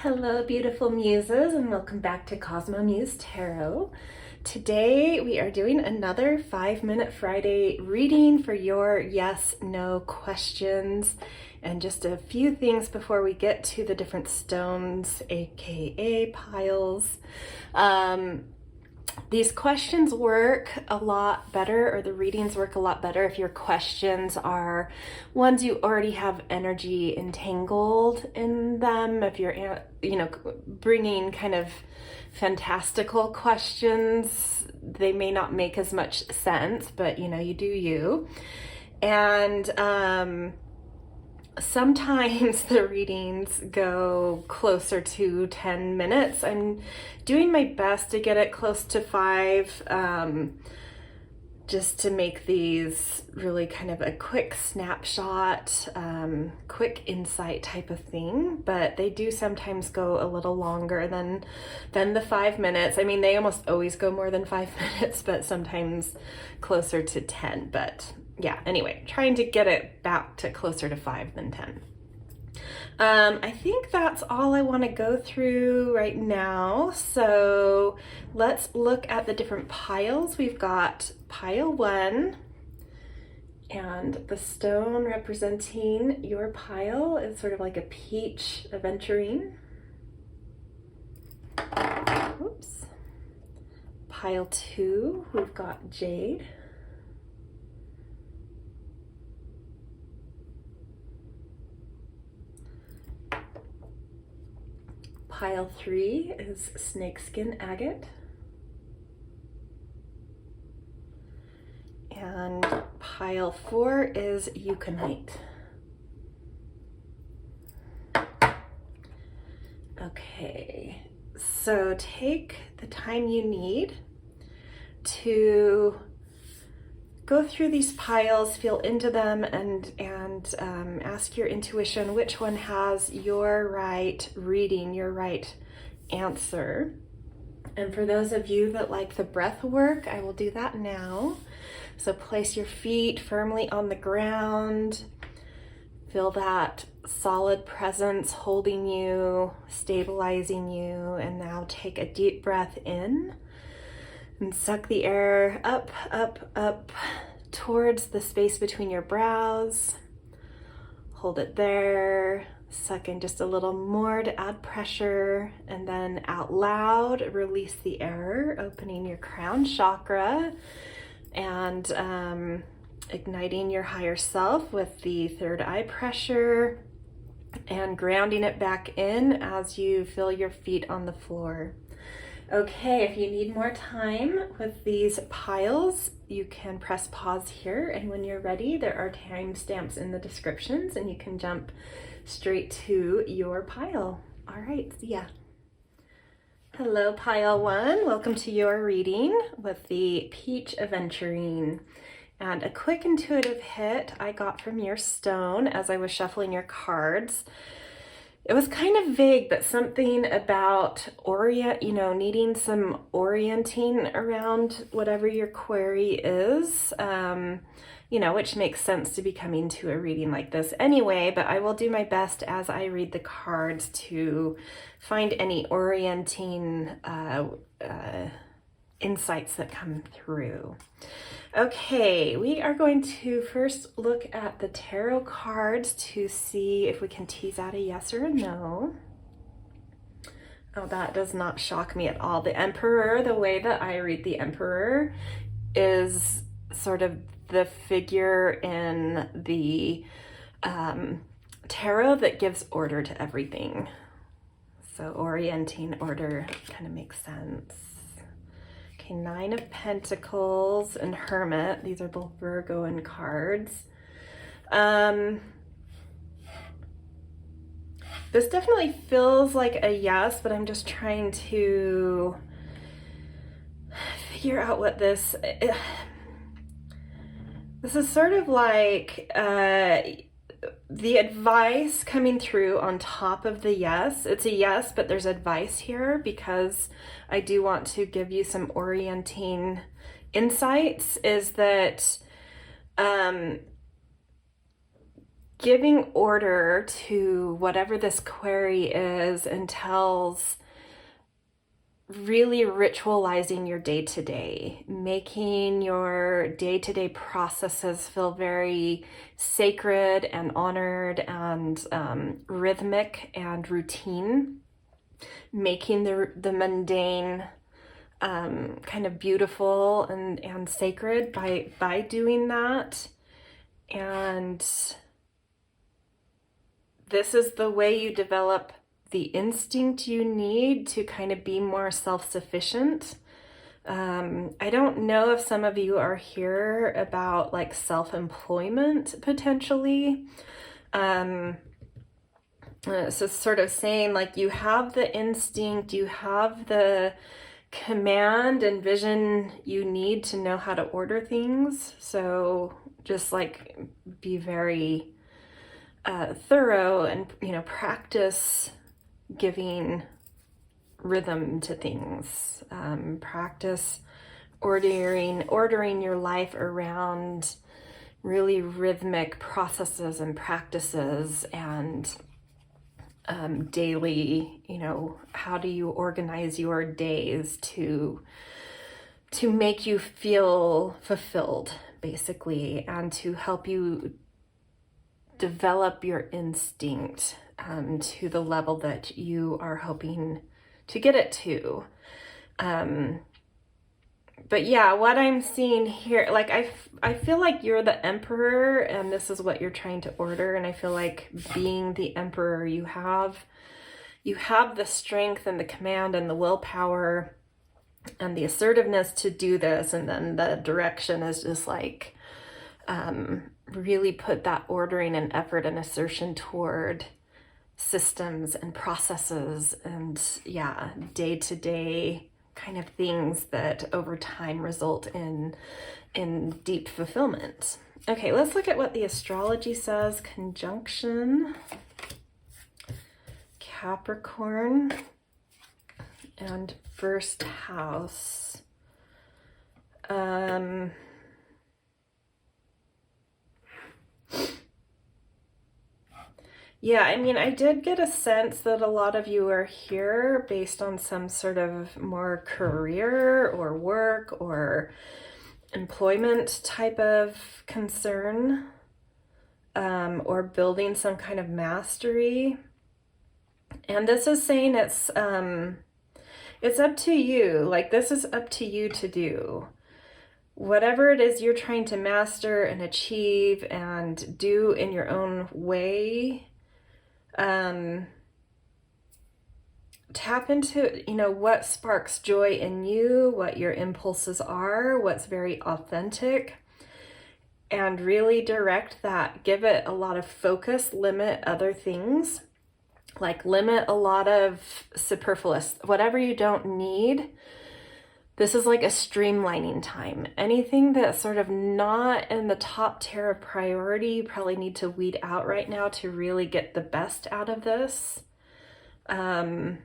Hello, beautiful muses, and welcome back to Cosmo Muse Tarot. Today we are doing another 5-minute Friday reading for your yes/no questions, and just a few things before we get to the different stones, aka piles. These questions work a lot better, or the readings work a lot better if your questions are ones you already have energy entangled in them. If you're, bringing kind of fantastical questions, they may not make as much sense, but you do you. And sometimes the readings go closer to 10 minutes. I'm doing my best to get it close to 5, just to make these really kind of a quick snapshot, quick insight type of thing. But they do sometimes go a little longer than the 5 minutes. I mean, they almost always go more than 5 minutes, but sometimes closer to 10. But yeah, anyway, trying to get it back to closer to 5 than 10. I think that's all I want to go through right now. So let's look at the different piles. We've got pile 1, and the stone representing your pile is sort of like a peach aventurine. Oops. Pile 2, we've got Jade. Pile 3 is Snakeskin Agate. And pile 4 is Ukanite. Okay, so take the time you need to go through these piles, feel into them, and ask your intuition which one has your right reading, your right answer. And for those of you that like the breath work, I will do that now. So place your feet firmly on the ground. Feel that solid presence holding you, stabilizing you, and now take a deep breath in. And suck the air up, up, up towards the space between your brows. Hold it there. Suck in just a little more to add pressure. And then out loud, release the air, opening your crown chakra and igniting your higher self with the third eye pressure and grounding it back in as you feel your feet on the floor. Okay, if you need more time with these piles, you can press pause here, and when you're ready, there are timestamps in the descriptions and you can jump straight to your pile. All right, see ya. Hello, pile 1. Welcome to your reading with the Peach Aventurine. And a quick intuitive hit I got from your stone as I was shuffling your cards. It was kind of vague, but something about needing some orienting around whatever your query is, which makes sense to be coming to a reading like this anyway, but I will do my best as I read the cards to find any orienting insights that come through. Okay, we are going to first look at the tarot cards to see if we can tease out a yes or a no. Oh, that does not shock me at all. The Emperor, the way that I read the Emperor, is sort of the figure in the tarot that gives order to everything. So orienting order kind of makes sense. Okay, 9 of Pentacles and Hermit. These are both Virgo cards. This definitely feels like a yes, but I'm just trying to figure out what this is sort of like the advice coming through on top of the yes. It's a yes, but there's advice here because I do want to give you some orienting insights, is that giving order to whatever this query is entails really ritualizing your day-to-day, making your day-to-day processes feel very sacred and honored and rhythmic and routine, making the mundane kind of beautiful and sacred by doing that. And this is the way you develop the instinct you need to kind of be more self-sufficient. I don't know if some of you are here about like self-employment potentially. So sort of saying like you have the instinct, you have the command and vision you need to know how to order things. So just like be very thorough and, you know, practice giving rhythm to things. Practice ordering your life around really rhythmic processes and practices and daily, you know, how do you organize your days to make you feel fulfilled, basically, and to help you develop your instinct to the level that you are hoping to get it to. But yeah, what I'm seeing here, like I feel like you're the emperor and this is what you're trying to order. And I feel like being the emperor, you have the strength and the command and the willpower and the assertiveness to do this. And then the direction is just like, really put that ordering and effort and assertion toward systems and processes and yeah, day-to-day kind of things that over time result in deep fulfillment. Okay, let's look at what the astrology says. Conjunction Capricorn and first house. Yeah, I mean, I did get a sense that a lot of you are here based on some sort of more career or work or employment type of concern, or building some kind of mastery. And this is saying it's up to you. Like, this is up to you to do. Whatever it is you're trying to master and achieve and do in your own way, tap into, you know, what sparks joy in you, what your impulses are, what's very authentic, and really direct that. Give it a lot of focus, limit other things, like limit a lot of superfluous, whatever you don't need. This is like a streamlining time. Anything that's sort of not in the top tier of priority, you probably need to weed out right now to really get the best out of this. And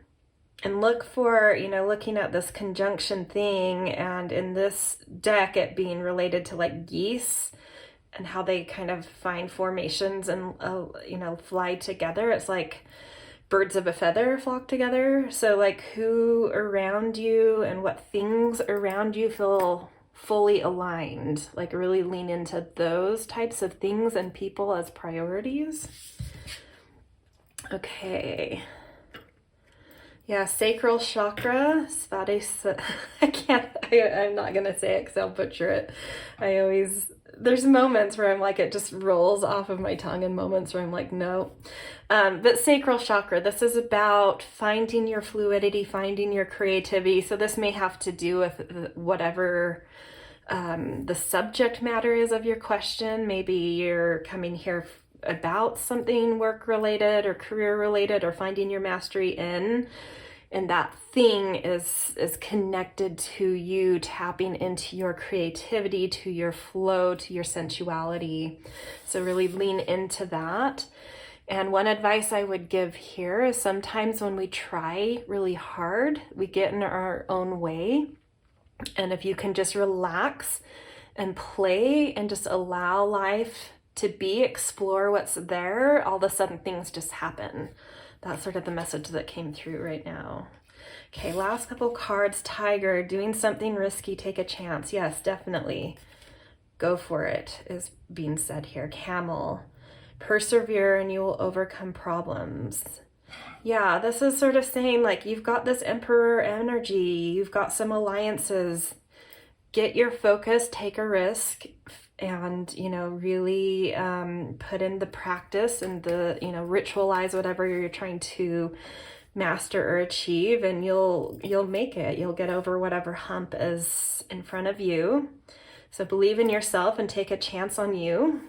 look for, you know, looking at this conjunction thing, and in this deck, it being related to like geese and how they kind of find formations and, you know, fly together. It's like birds of a feather flock together. So like who around you and what things around you feel fully aligned, like really lean into those types of things and people as priorities. Okay. Yeah, sacral chakra, I'm not going to say it because I'll butcher it. There's moments where I'm like, it just rolls off of my tongue, and moments where I'm like, no. But sacral chakra, this is about finding your fluidity, finding your creativity. So this may have to do with whatever the subject matter is of your question. Maybe you're coming here about something work related or career related or finding your mastery in, and that thing is connected to you tapping into your creativity, to your flow, to your sensuality. So really lean into that. And one advice I would give here is sometimes when we try really hard, we get in our own way. And if you can just relax and play and just allow life to be, explore what's there, all of a sudden things just happen. That's sort of the message that came through right now. Okay, last couple cards. Tiger, doing something risky, take a chance. Yes, definitely. Go for it is being said here. Camel, persevere and you will overcome problems. Yeah, this is sort of saying like you've got this Emperor energy, you've got some alliances. Get your focus, take a risk, and, you know, really put in the practice and the, you know, ritualize whatever you're trying to master or achieve, and you'll make it. You'll get over whatever hump is in front of you. So believe in yourself and take a chance on you.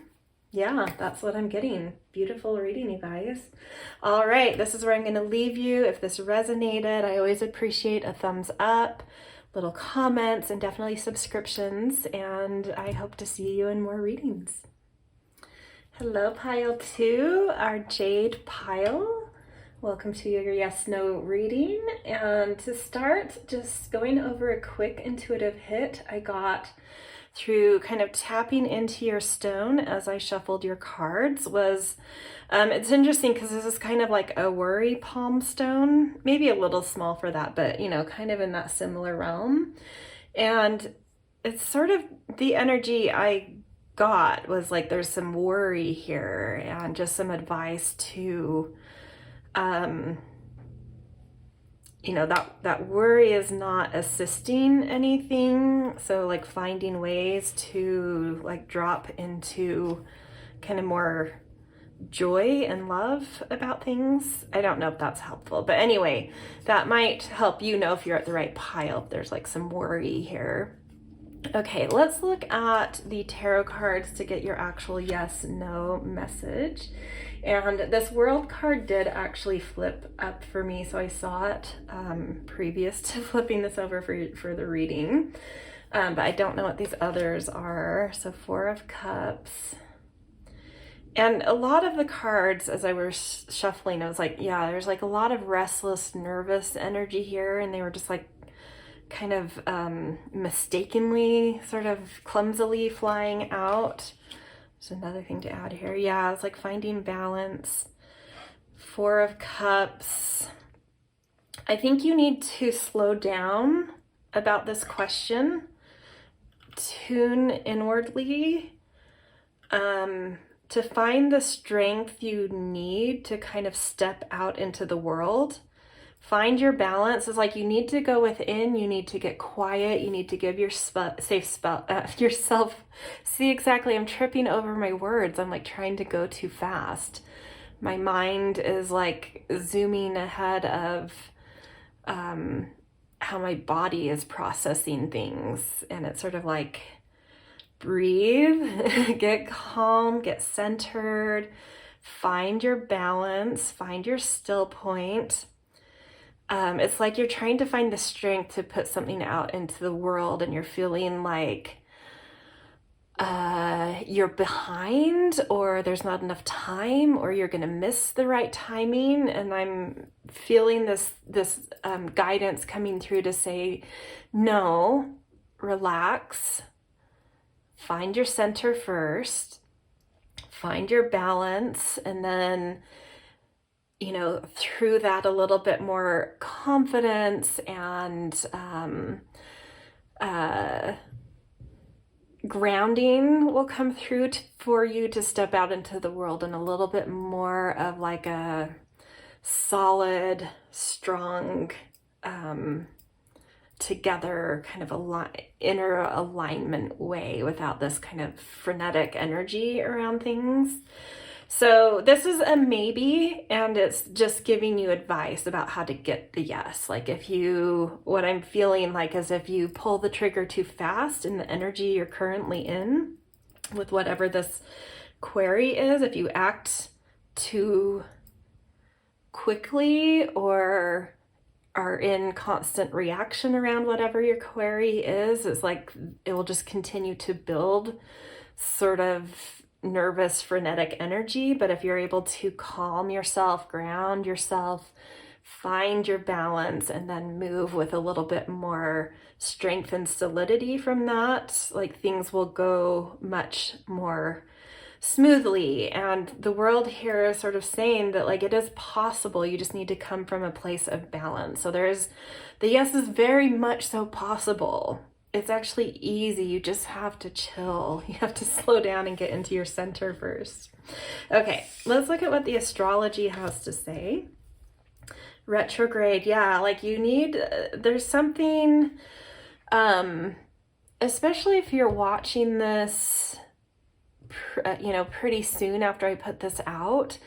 Yeah, that's what I'm getting. Beautiful reading, you guys. All right, this is where I'm going to leave you. If this resonated, I always appreciate a thumbs up, little comments, and definitely subscriptions. And I hope to see you in more readings. Hello, pile 2, our Jade pile. Welcome to your yes/no reading. And to start, just going over a quick intuitive hit I got through kind of tapping into your stone as I shuffled your cards was, it's interesting because this is kind of like a worry palm stone, maybe a little small for that, but you know, kind of in that similar realm. And it's sort of the energy I got was like, there's some worry here and just some advice to, you know, that worry is not assisting anything. So like finding ways to like drop into kind of more joy and love about things. I don't know if that's helpful, but anyway, that might help you know if you're at the right pile, if there's like some worry here. Okay, let's look at the tarot cards to get your actual yes/no message. And this world card did actually flip up for me, so I saw it previous to flipping this over for the reading. But I don't know what these others are. So 4 of Cups. And a lot of the cards, as I was shuffling, I was like, yeah, there's like a lot of restless, nervous energy here. And they were just like kind of mistakenly, sort of clumsily flying out. There's another thing to add here. Yeah, it's like finding balance. 4 of Cups. I think you need to slow down about this question. Tune inwardly to find the strength you need to kind of step out into the world. Find your balance. It's like you need to go within, you need to get quiet, you need to give yourself, see exactly, I'm tripping over my words. I'm like trying to go too fast. My mind is like zooming ahead of how my body is processing things. And it's sort of like, breathe, get calm, get centered, find your balance, find your still point. It's like you're trying to find the strength to put something out into the world and you're feeling like you're behind or there's not enough time or you're going to miss the right timing. And I'm feeling this guidance coming through to say, no, relax, find your center first, find your balance, and then, you know, through that a little bit more confidence and grounding will come through for you to step out into the world in a little bit more of like a solid, strong, together kind of inner alignment way without this kind of frenetic energy around things. So this is a maybe, and it's just giving you advice about how to get the yes. Like what I'm feeling like is if you pull the trigger too fast in the energy you're currently in with whatever this query is, if you act too quickly or are in constant reaction around whatever your query is, it's like it will just continue to build sort of nervous, frenetic energy. But if you're able to calm yourself, ground yourself, find your balance, and then move with a little bit more strength and solidity from that, like things will go much more smoothly. And the world here is sort of saying that like it is possible, you just need to come from a place of balance. So the yes is very much so possible. It's actually easy. You just have to chill. You have to slow down and get into your center first. Okay, let's look at what the astrology has to say. Retrograde, yeah, like you need, there's something, especially if you're watching this, pretty soon after I put this out.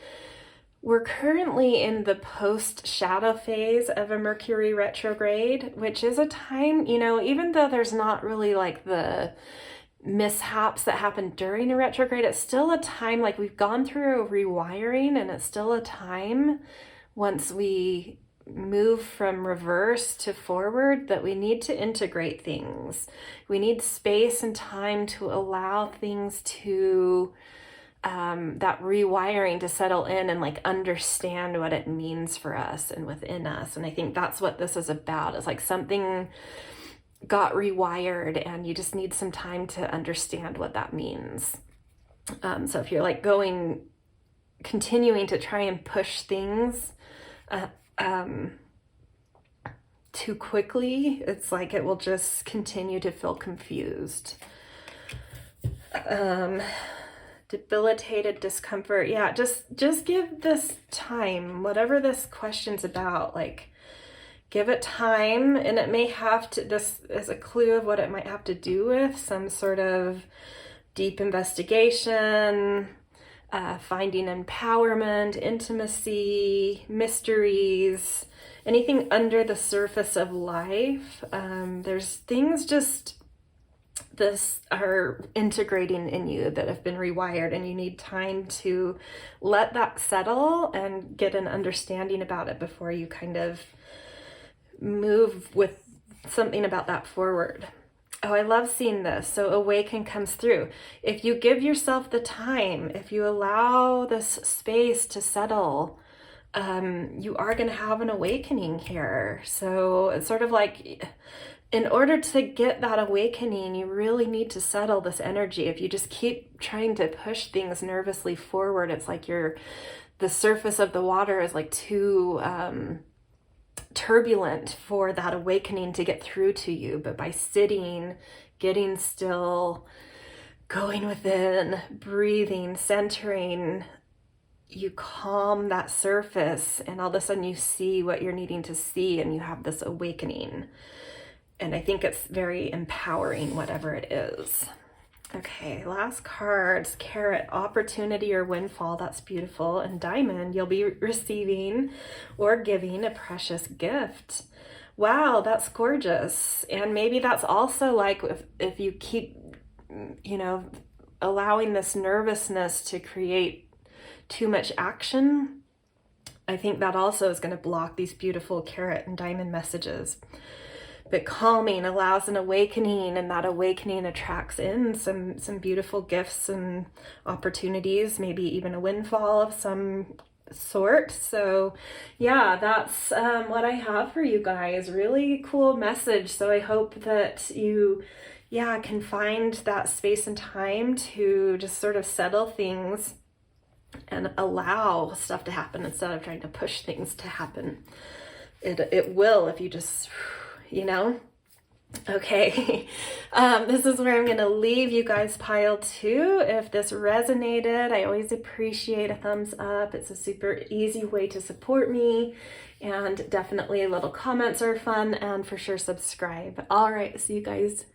We're currently in the post-shadow phase of a Mercury retrograde, which is a time, even though there's not really like the mishaps that happen during a retrograde, it's still a time, like we've gone through a rewiring, and it's still a time once we move from reverse to forward that we need to integrate things. We need space and time to allow things to that rewiring to settle in and like understand what it means for us and within us. And I think that's what this is about. It's like something got rewired and you just need some time to understand what that means. So if you're like continuing to try and push things too quickly, it's like it will just continue to feel confused. Debilitated discomfort. Yeah, just give this time, whatever this question's about, like give it time. And it may have to, this is a clue of what it might have to do with, some sort of deep investigation, finding empowerment, intimacy, mysteries, anything under the surface of life. There's things just this are integrating in you that have been rewired, and you need time to let that settle and get an understanding about it before you kind of move with something about that forward. Oh, I love seeing this. So awaken comes through. If you give yourself the time, if you allow this space to settle, you are going to have an awakening here. So it's sort of like, in order to get that awakening, you really need to settle this energy. If you just keep trying to push things nervously forward, it's like the surface of the water is like too turbulent for that awakening to get through to you. But by sitting, getting still, going within, breathing, centering, you calm that surface, and all of a sudden you see what you're needing to see, and you have this awakening. And I think it's very empowering, whatever it is. Okay, last cards. Carrot, opportunity or windfall. That's beautiful. And diamond, you'll be receiving or giving a precious gift. Wow, that's gorgeous. And maybe that's also like if you keep, allowing this nervousness to create too much action, I think that also is going to block these beautiful carrot and diamond messages. But calming allows an awakening, and that awakening attracts in some beautiful gifts and opportunities, maybe even a windfall of some sort. So yeah, that's what I have for you guys. Really cool message. So I hope that you can find that space and time to just sort of settle things and allow stuff to happen instead of trying to push things to happen. It will if you just Okay, this is where I'm going to leave you guys, pile 2. If this resonated, I always appreciate a thumbs up. It's a super easy way to support me, and definitely little comments are fun, and for sure subscribe. All right, see you guys.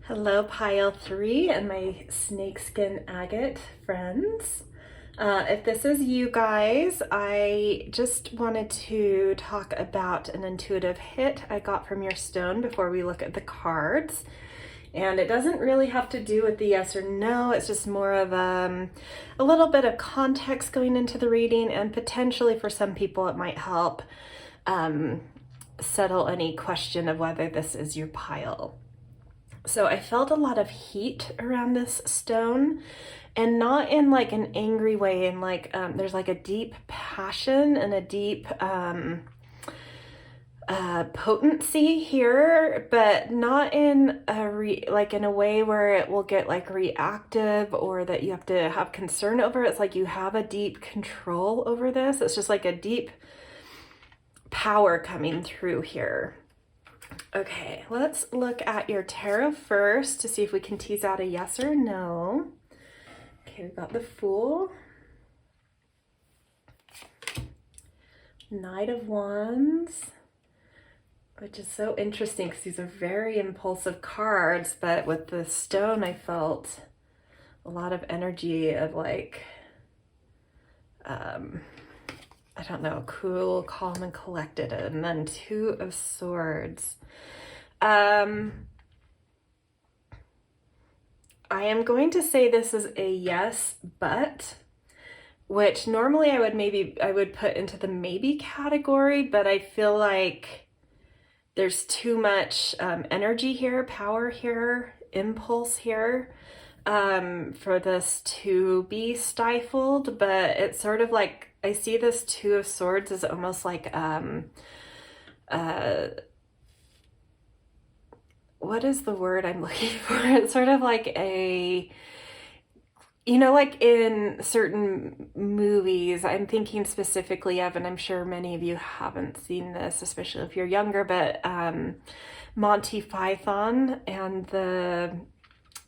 Hello, pile 3 and my snakeskin agate friends. If this is you guys, I just wanted to talk about an intuitive hit I got from your stone before we look at the cards. And it doesn't really have to do with the yes or no. It's just more of a little bit of context going into the reading, and potentially for some people it might help settle any question of whether this is your pile. So I felt a lot of heat around this stone, and not in like an angry way, and like there's like a deep passion and a deep potency here, but not in in a way where it will get like reactive or that you have to have concern over. It's like you have a deep control over this. It's just like a deep power coming through here. Okay, let's look at your tarot first to see if we can tease out a yes or no. Okay, we've got the Fool, Knight of Wands, which is so interesting because these are very impulsive cards, but with the Stone I felt a lot of energy of like, I don't know, cool, calm, and collected. And then Two of Swords. I am going to say this is a yes, but, which normally I would put into the maybe category, but I feel like there's too much energy here, power here, impulse here, for this to be stifled. But it's sort of like, I see this Two of Swords as almost like, what is the word I'm looking for? It's sort of like a, you know, like in certain movies, I'm thinking specifically of, and I'm sure many of you haven't seen this, especially if you're younger, but Monty Python and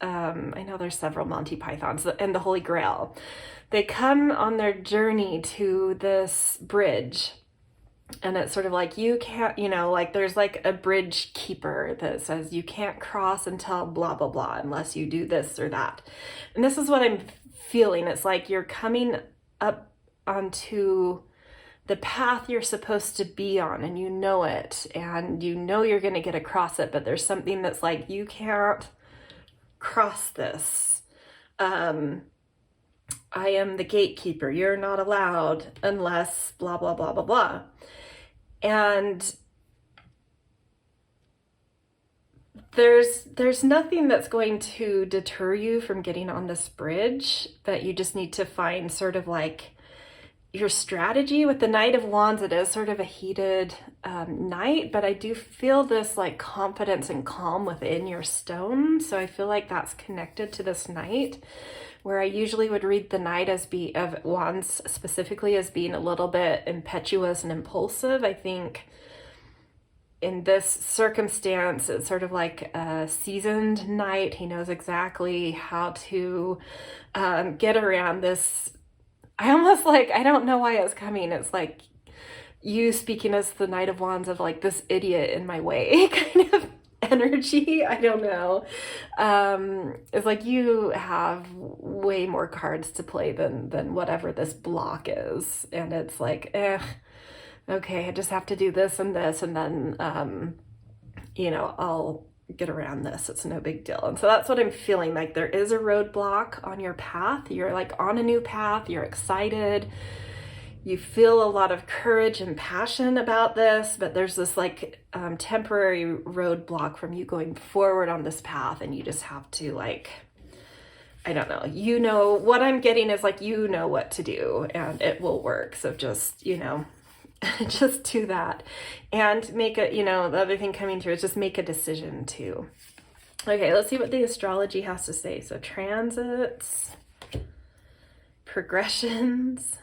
I know there's several Monty Pythons, and the Holy Grail. They come on their journey to this bridge, and it's sort of like, you can't, you know, like there's like a bridge keeper that says you can't cross until blah, blah, blah, unless you do this or that. And this is what I'm feeling. It's like you're coming up onto the path you're supposed to be on, and you know it, and you know you're going to get across it, but there's something that's like, you can't cross this. I am the gatekeeper. You're not allowed unless blah, blah, blah, blah, blah. And there's nothing that's going to deter you from getting on this bridge, but you just need to find sort of like your strategy. With the Knight of Wands, it is sort of a heated night, but I do feel this like confidence and calm within your stone. So I feel like that's connected to this night, where I usually would read the Knight of Wands specifically as being a little bit impetuous and impulsive. I think in this circumstance, it's sort of like a seasoned knight. He knows exactly how to get around this. I almost like, I don't know why it's coming. It's like you speaking as the Knight of Wands of like this idiot in my way kind of energy. I don't know. It's like you have way more cards to play than whatever this block is. And it's like, okay, I just have to do this, and then, you know, I'll get around this. It's no big deal. And so that's what I'm feeling like. There is a roadblock on your path. You're like on a new path. You're excited. You feel a lot of courage and passion about this, but there's this like temporary roadblock from you going forward on this path, and you just have to like, I don't know, you know, what I'm getting is like, you know what to do and it will work. So just, you know, just do that and make a, you know, the other thing coming through is just make a decision too. Okay, let's see what the astrology has to say. So transits, progressions,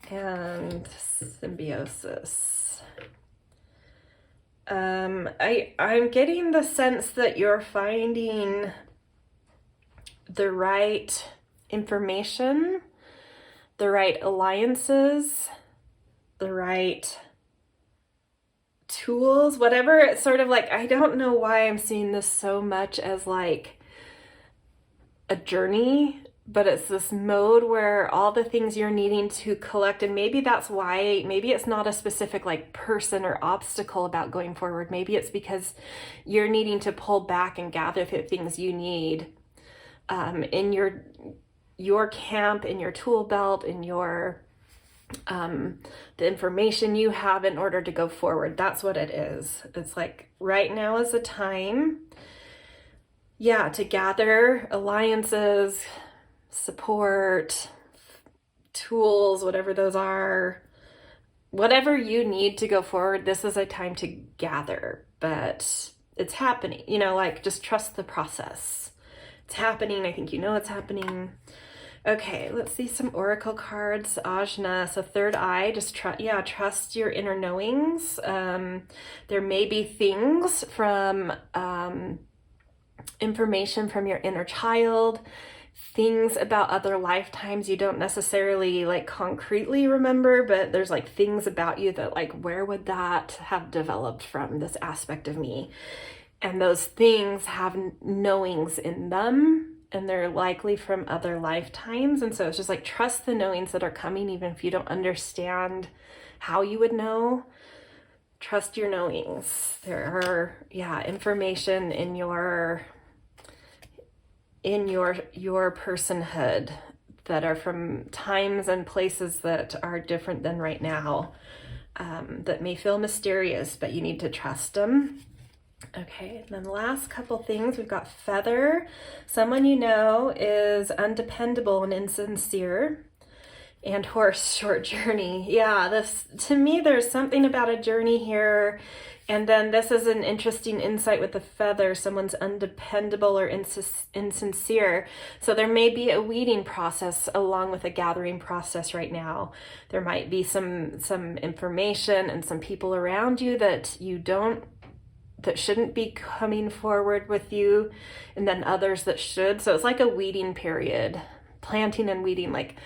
and symbiosis. I'm getting the sense that you're finding the right information, the right alliances, the right tools, whatever. It's sort of like, I don't know why I'm seeing this so much as like a journey, but it's this mode where all the things you're needing to collect, and maybe that's why, maybe it's not a specific like person or obstacle about going forward. Maybe it's because you're needing to pull back and gather the things you need in your camp, in your tool belt, in your the information you have in order to go forward. That's what it is. It's like right now is the time, yeah, to gather alliances, support, tools, whatever those are, whatever you need to go forward, this is a time to gather, but it's happening, you know, like just trust the process. It's happening. I think you know it's happening. Okay, let's see some oracle cards. Ajna, so third eye, just trust your inner knowings. There may be things from information from your inner child, things about other lifetimes you don't necessarily like concretely remember, but there's like things about you that like, where would that have developed from, this aspect of me? And those things have knowings in them, and they're likely from other lifetimes. And so it's just like, trust the knowings that are coming, even if you don't understand how you would know. Trust your knowings. There are, information in your personhood that are from times and places that are different than right now, that may feel mysterious, but you need to trust them. Okay, and then the last couple things, we've got feather. Someone you know is undependable and insincere. And horse, short journey. Yeah, this, to me, there's something about a journey here. And then this is an interesting insight with the feather. Someone's undependable or insincere. So there may be a weeding process along with a gathering process right now. There might be some information and some people around you that shouldn't be coming forward with you, and then others that should. So it's like a weeding period, planting and weeding, like,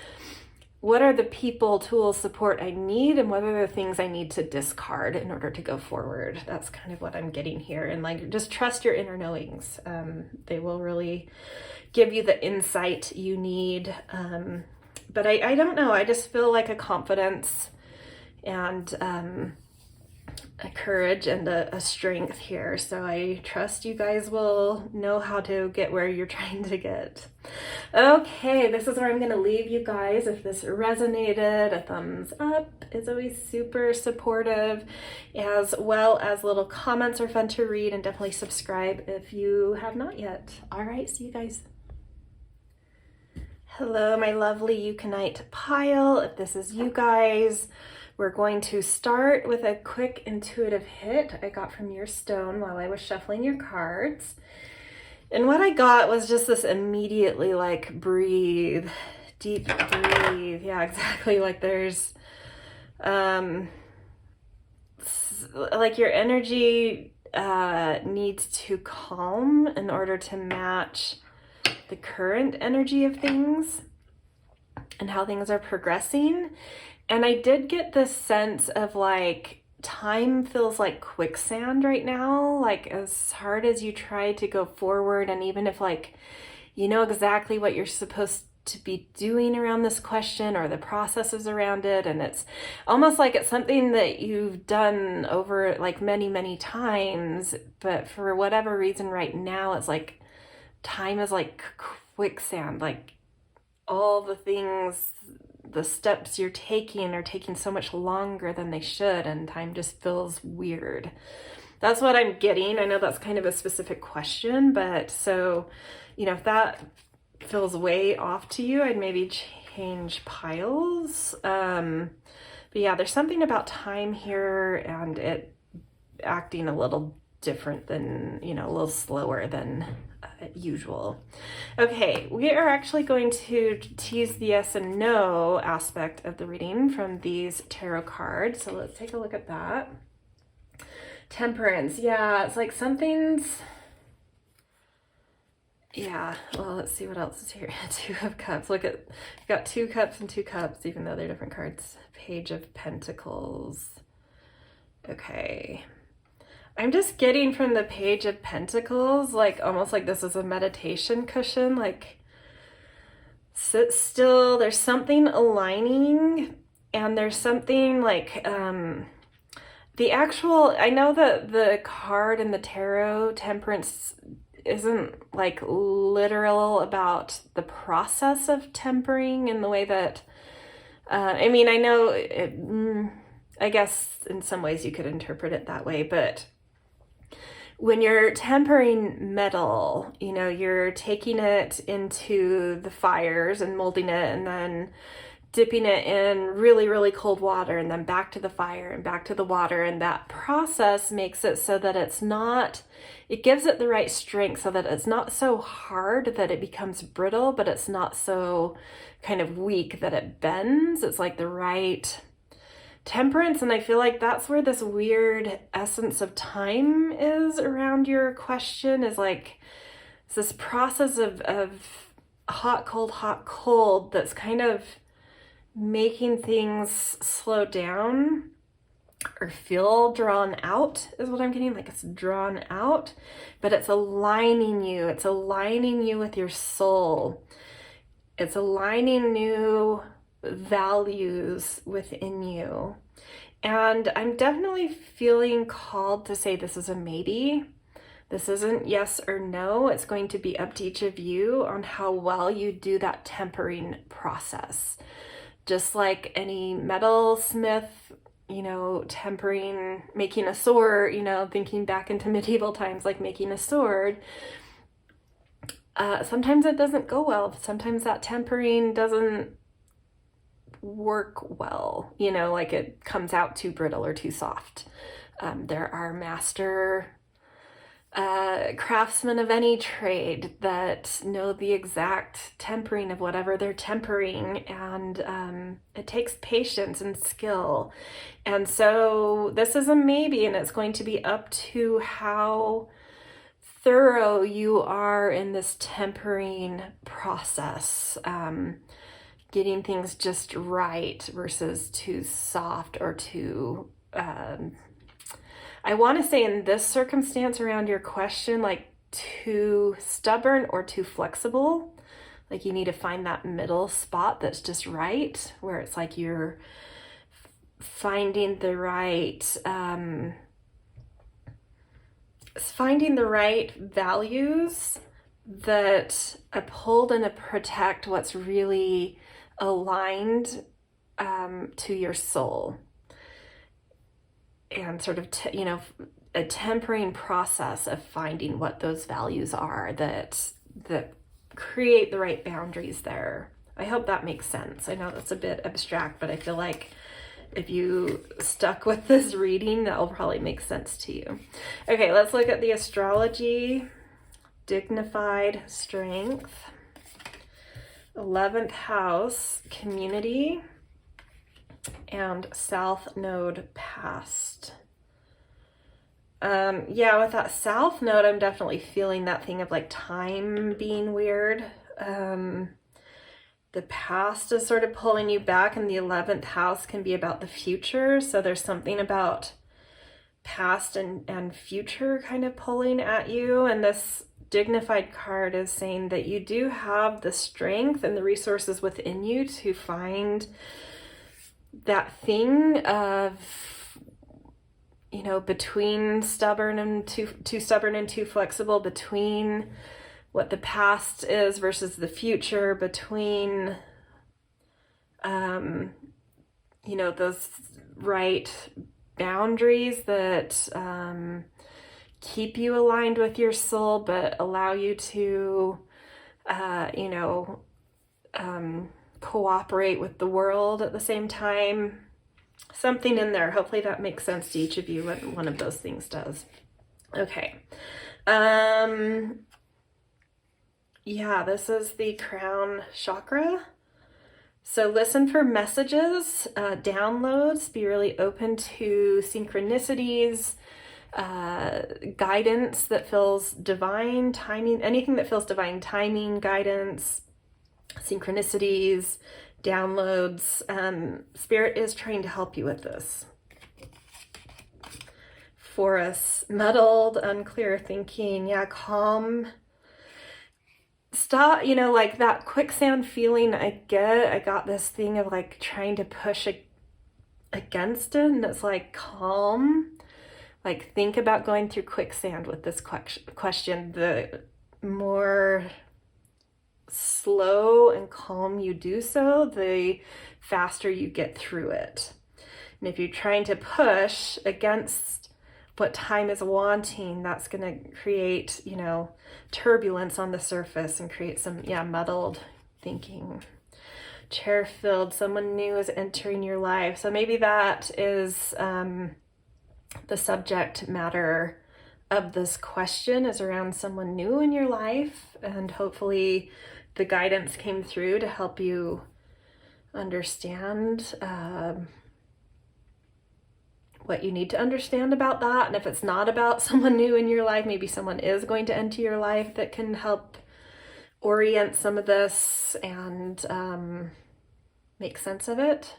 what are the people, tools, support I need, and what are the things I need to discard in order to go forward? That's kind of what I'm getting here. And like, just trust your inner knowings. They will really give you the insight you need. But I don't know. I just feel like a confidence and a courage and a strength here. So I trust you guys will know how to get where you're trying to get. Okay, this is where I'm going to leave you guys. If this resonated, a thumbs up is always super supportive, as well as little comments are fun to read, and definitely subscribe if you have not yet. All right, see you guys. Hello, my lovely Ukanite pile. If this is you guys, we're going to start with a quick intuitive hit I got from your stone while I was shuffling your cards. And what I got was just this immediately like breathe, deep breathe. Yeah, exactly. Like there's, like your energy needs to calm in order to match the current energy of things and how things are progressing. And I did get this sense of like, time feels like quicksand right now. Like as hard as you try to go forward, and even if like, you know exactly what you're supposed to be doing around this question or the processes around it, and it's almost like it's something that you've done over like many, many times, but for whatever reason right now, it's like time is like quicksand. Like all the things, the steps you're taking are taking so much longer than they should, and time just feels weird. That's what I'm getting. I know that's kind of a specific question, but so, you know, if that feels way off to you, I'd maybe change piles. But yeah, there's something about time here and it acting a little different than, you know, a little slower than usual. Okay, we are actually going to tease the yes and no aspect of the reading from these tarot cards. So let's take a look at that. Temperance. Yeah, it's like something's... Yeah, well, let's see what else is here. Two of Cups. Look at, we've got 2 cups and 2 cups, even though they're different cards. Page of Pentacles. Okay. I'm just getting from the Page of Pentacles, like almost like this is a meditation cushion, like sit still, there's something aligning, and there's something like, the actual, I know that the card in the tarot, Temperance, isn't like literal about the process of tempering in the way that, I mean, I know, I guess in some ways you could interpret it that way, but when you're tempering metal, you know, you're taking it into the fires and molding it and then dipping it in really, really cold water and then back to the fire and back to the water. And that process makes it so that it gives it the right strength so that it's not so hard that it becomes brittle, but it's not so kind of weak that it bends. It's like the right temperance. And I feel like that's where this weird essence of time is around your question, is like it's this process of hot, cold that's kind of making things slow down or feel drawn out, is what I'm getting. Like it's drawn out, but it's aligning you. It's aligning you with your soul. It's aligning new values within you. And I'm definitely feeling called to say this is a maybe. This isn't yes or no. It's going to be up to each of you on how well you do that tempering process. Just like any metalsmith, tempering, making a sword, thinking back into medieval times, like making a sword. Sometimes it doesn't go well. Sometimes that tempering doesn't work well, like it comes out too brittle or too soft. There are master craftsmen of any trade that know the exact tempering of whatever they're tempering, and it takes patience and skill. And so this is a maybe, and it's going to be up to how thorough you are in this tempering process, getting things just right versus too soft or too I want to say in this circumstance around your question, like too stubborn or too flexible. Like you need to find that middle spot that's just right, where it's like you're finding the right values that uphold and protect what's really aligned to your soul. And sort of, a tempering process of finding what those values are that create the right boundaries there. I hope that makes sense. I know that's a bit abstract, but I feel like if you stuck with this reading, that will probably make sense to you. Okay, let's look at the astrology. Dignified strength. 11th house, community. And South Node past. With that South Node, I'm definitely feeling that thing of like time being weird. The past is sort of pulling you back, and the 11th house can be about the future. So there's something about past and future kind of pulling at you. And this dignified card is saying that you do have the strength and the resources within you to find that thing of, between stubborn and too stubborn and too flexible, between what the past is versus the future, between, those right boundaries that keep you aligned with your soul, but allow you to, cooperate with the world at the same time. Something in there. Hopefully that makes sense to each of you when one of those things does. Okay. This is the crown chakra. So listen for messages, downloads, be really open to synchronicities, guidance that feels divine, timing, anything that feels divine, timing, guidance, synchronicities, downloads. Spirit is trying to help you with this. For us, muddled, unclear thinking, calm. Stop, like that quicksand feeling I got this thing of like trying to push against it, and it's like calm. Like think about going through quicksand with this question. The more slow and calm you do so, the faster you get through it. And if you're trying to push against what time is wanting, that's going to create, turbulence on the surface and create some, muddled thinking. chair filled, someone new is entering your life. So maybe that is the subject matter of this question, is around someone new in your life, and hopefully the guidance came through to help you understand what you need to understand about that. And if it's not about someone new in your life, maybe someone is going to enter your life that can help orient some of this and make sense of it.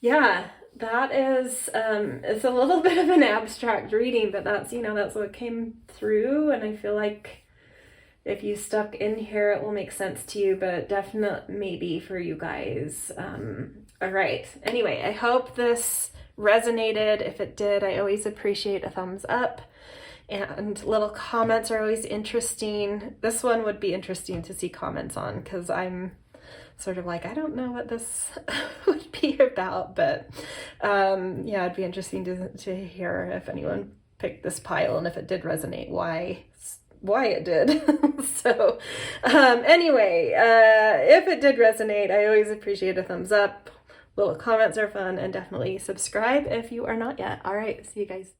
Yeah, that is, it's a little bit of an abstract reading, but that's, that's what came through. And I feel like if you stuck in here, it will make sense to you, but definitely maybe for you guys. All right. Anyway, I hope this resonated. If it did, I always appreciate a thumbs up, and little comments are always interesting. This one would be interesting to see comments on, because I'm sort of like, I don't know what this would be about, but yeah, it'd be interesting to hear if anyone picked this pile, and if it did resonate, why it did. So anyway, if it did resonate, I always appreciate a thumbs up. Little comments are fun, and definitely subscribe if you are not yet. All right, see you guys.